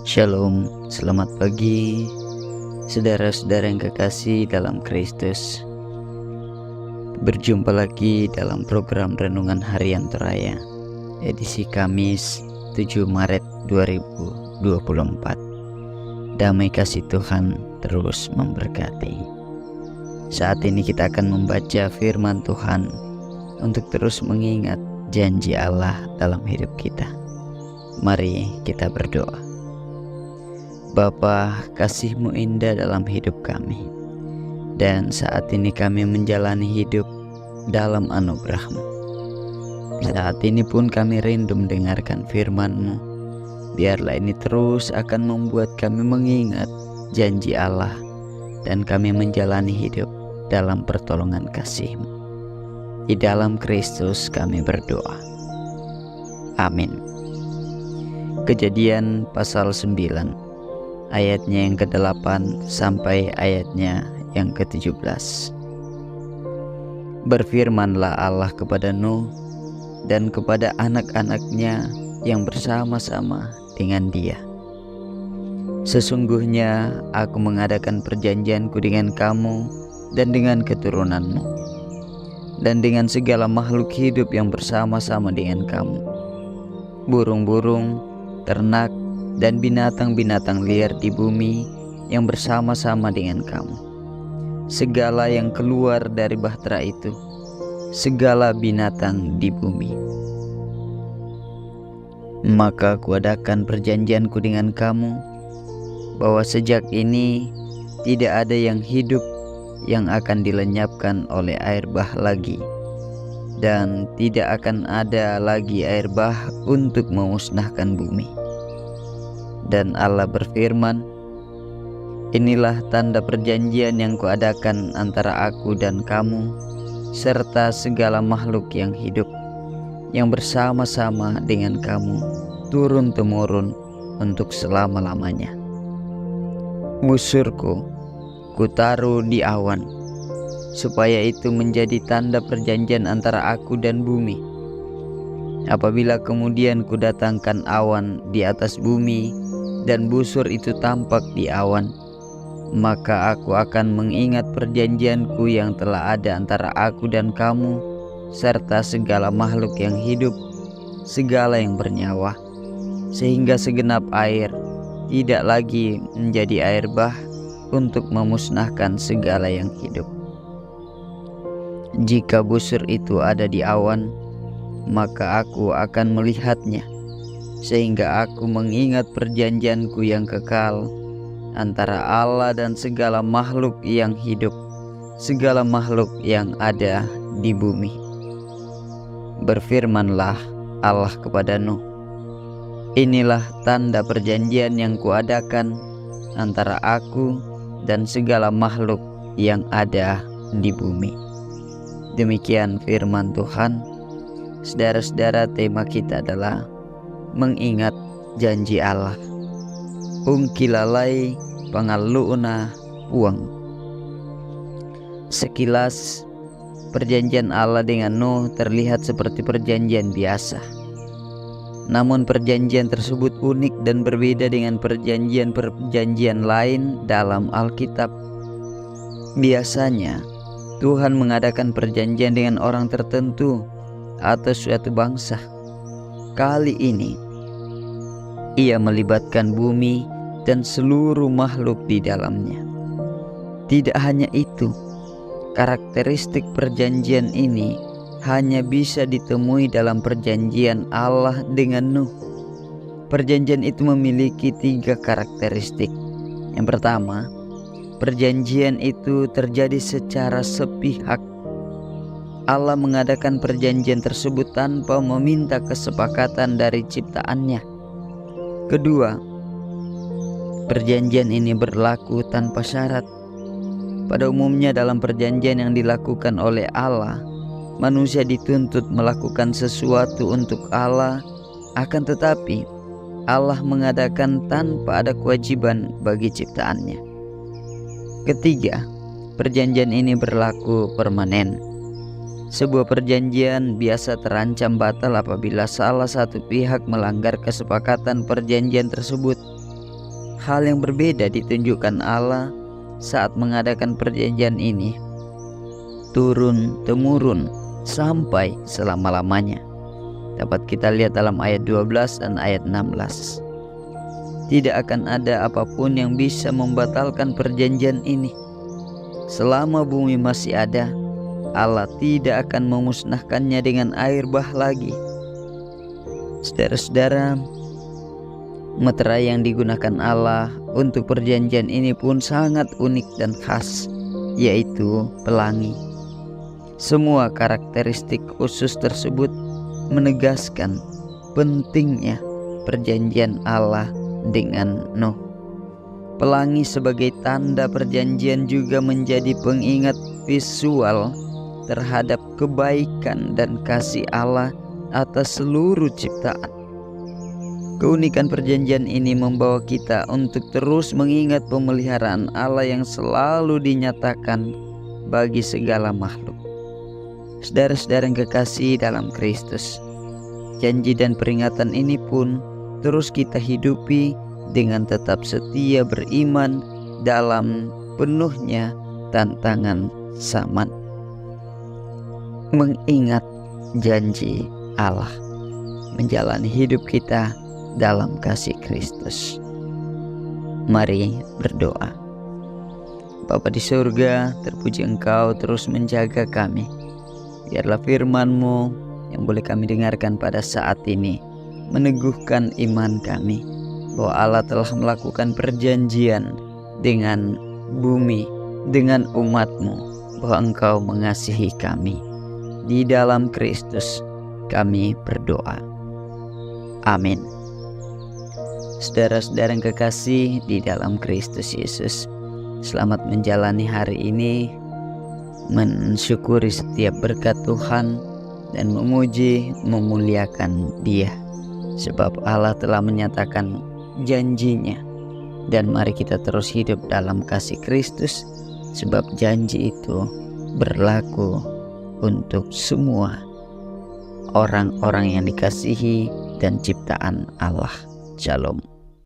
Shalom, selamat pagi saudara-saudara yang kekasih dalam Kristus. Berjumpa lagi dalam program Renungan Harian Toraya, edisi Kamis 7 Maret 2024. Damai kasih Tuhan terus memberkati. Saat ini kita akan membaca firman Tuhan untuk terus mengingat janji Allah dalam hidup kita. Mari kita berdoa. Bapa, kasih-Mu indah dalam hidup kami, dan saat ini kami menjalani hidup dalam anugerah-Mu. Saat ini pun kami rindu mendengarkan firman-Mu. Biarlah ini terus akan membuat kami mengingat janji Allah, dan kami menjalani hidup dalam pertolongan kasih-Mu. Di dalam Kristus kami berdoa. Amin. Kejadian pasal 9 ayatnya yang ke-8 sampai ayatnya yang ke-17. Berfirmanlah Allah kepada Nuh dan kepada anak-anaknya yang bersama-sama dengan dia. Sesungguhnya aku mengadakan perjanjianku dengan kamu dan dengan keturunanmu, dan dengan segala makhluk hidup yang bersama-sama dengan kamu, burung-burung, ternak, dan binatang-binatang liar di bumi yang bersama-sama dengan kamu, segala yang keluar dari bahtera itu, segala binatang di bumi. Maka kuadakan perjanjianku dengan kamu, bahwa sejak ini tidak ada yang hidup yang akan dilenyapkan oleh air bah lagi, dan tidak akan ada lagi air bah untuk memusnahkan bumi. Dan Allah berfirman, inilah tanda perjanjian yang kuadakan antara aku dan kamu, serta segala makhluk yang hidup, yang bersama-sama dengan kamu, turun-temurun untuk selama-lamanya. Busurku kutaruh di awan, supaya itu menjadi tanda perjanjian antara aku dan bumi. Apabila kemudian kudatangkan awan di atas bumi, dan busur itu tampak di awan, maka aku akan mengingat perjanjianku yang telah ada antara aku dan kamu, serta segala makhluk yang hidup, segala yang bernyawa, sehingga segenap air tidak lagi menjadi air bah untuk memusnahkan segala yang hidup. Jika busur itu ada di awan, maka aku akan melihatnya, sehingga aku mengingat perjanjianku yang kekal antara Allah dan segala makhluk yang hidup, segala makhluk yang ada di bumi. Berfirmanlah Allah kepada Nuh, inilah tanda perjanjian yang kuadakan antara aku dan segala makhluk yang ada di bumi. Demikian firman Tuhan. Saudara-saudara, tema kita adalah mengingat janji Allah. Ungkilalai pangaluuna uang. Sekilas perjanjian Allah dengan Nuh terlihat seperti perjanjian biasa. Namun perjanjian tersebut unik dan berbeda dengan perjanjian-perjanjian lain dalam Alkitab. Biasanya Tuhan mengadakan perjanjian dengan orang tertentu atau suatu bangsa. Kali ini Ia melibatkan bumi dan seluruh makhluk di dalamnya. Tidak hanya itu, karakteristik perjanjian ini hanya bisa ditemui dalam perjanjian Allah dengan Nuh. Perjanjian itu memiliki 3 karakteristik. Yang pertama, perjanjian itu terjadi secara sepihak. Allah mengadakan perjanjian tersebut tanpa meminta kesepakatan dari ciptaannya. Kedua, perjanjian ini berlaku tanpa syarat. Pada umumnya dalam perjanjian yang dilakukan oleh Allah, manusia dituntut melakukan sesuatu untuk Allah, akan tetapi Allah mengadakan tanpa ada kewajiban bagi ciptaannya. Ketiga, perjanjian ini berlaku permanen. Sebuah perjanjian biasa terancam batal apabila salah satu pihak melanggar kesepakatan perjanjian tersebut. hal yang berbeda ditunjukkan Allah saat mengadakan perjanjian ini, turun-temurun sampai selama-lamanya. Dapat kita lihat dalam ayat 12 dan ayat 16. Tidak akan ada apapun yang bisa membatalkan perjanjian ini. Selama bumi masih ada, Allah tidak akan memusnahkannya dengan air bah lagi. Saudara-saudara, meterai yang digunakan Allah untuk perjanjian ini pun sangat unik dan khas, yaitu pelangi. Semua karakteristik khusus tersebut menegaskan pentingnya perjanjian Allah dengan Nuh. Pelangi sebagai tanda perjanjian juga menjadi pengingat visual terhadap kebaikan dan kasih Allah atas seluruh ciptaan. Keunikan perjanjian ini membawa kita untuk terus mengingat pemeliharaan Allah yang selalu dinyatakan bagi segala makhluk. Saudara-saudara yang kekasih dalam Kristus, janji dan peringatan ini pun terus kita hidupi dengan tetap setia beriman dalam penuhnya tantangan zaman. Mengingat janji Allah, menjalani hidup kita dalam kasih Kristus. Mari berdoa. Bapa di surga, terpuji Engkau terus menjaga kami. Biarlah firman-Mu yang boleh kami dengarkan pada saat ini meneguhkan iman kami bahwa Allah telah melakukan perjanjian dengan bumi, dengan umat-Mu, bahwa Engkau mengasihi kami. Di dalam Kristus kami berdoa. Amin. Saudara-saudara yang kekasih di dalam Kristus Yesus, selamat menjalani hari ini, mensyukuri setiap berkat Tuhan dan memuji, memuliakan Dia, sebab Allah telah menyatakan janjinya. Dan mari kita terus hidup dalam kasih Kristus, sebab janji itu berlaku untuk semua orang-orang yang dikasihi dan ciptaan Allah. Shalom.